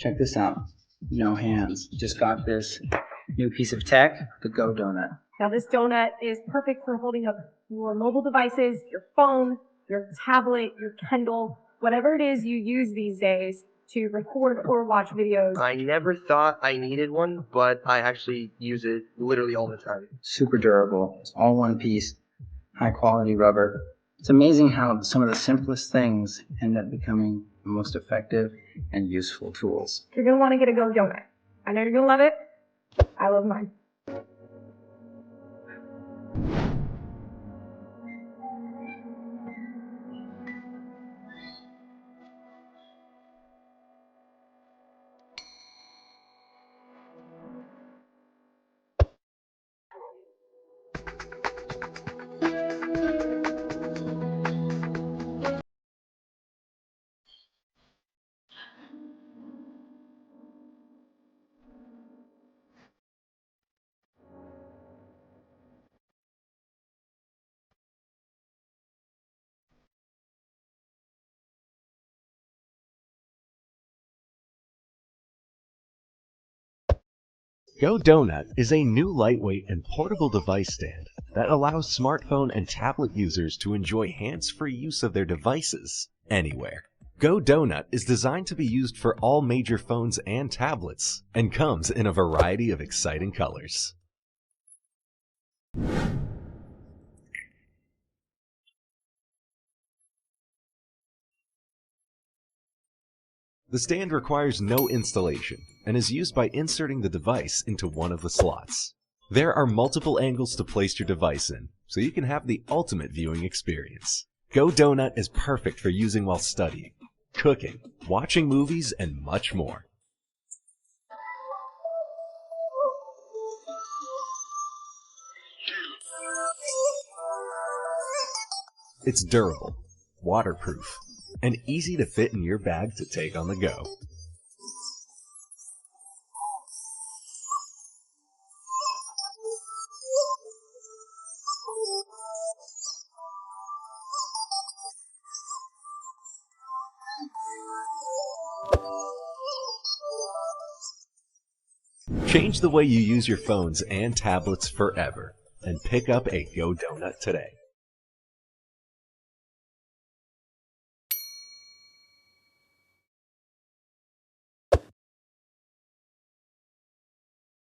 Check this out. No hands. Just got this new piece of tech, the GoDonut. Now this donut is perfect for holding up your mobile devices, your phone, your tablet, your Kindle, whatever it is you use these days to record or watch videos. I never thought I needed one, but I actually use it literally all the time. Super durable. It's all one piece. High quality rubber. It's amazing how some of the simplest things end up becoming the most effective and useful tools. You're going to want to get a GoDonut. I know you're going to love it. I love mine. GoDonut is a new lightweight and portable device stand that allows smartphone and tablet users to enjoy hands-free use of their devices anywhere. GoDonut is designed to be used for all major phones and tablets and comes in a variety of exciting colors. The stand requires no installation and is used by inserting the device into one of the slots. There are multiple angles to place your device in, so you can have the ultimate viewing experience. GoDonut is perfect for using while studying, cooking, watching movies, and much more. It's durable, waterproof, and easy to fit in your bag to take on the go. Change the way you use your phones and tablets forever and pick up a GoDonut today.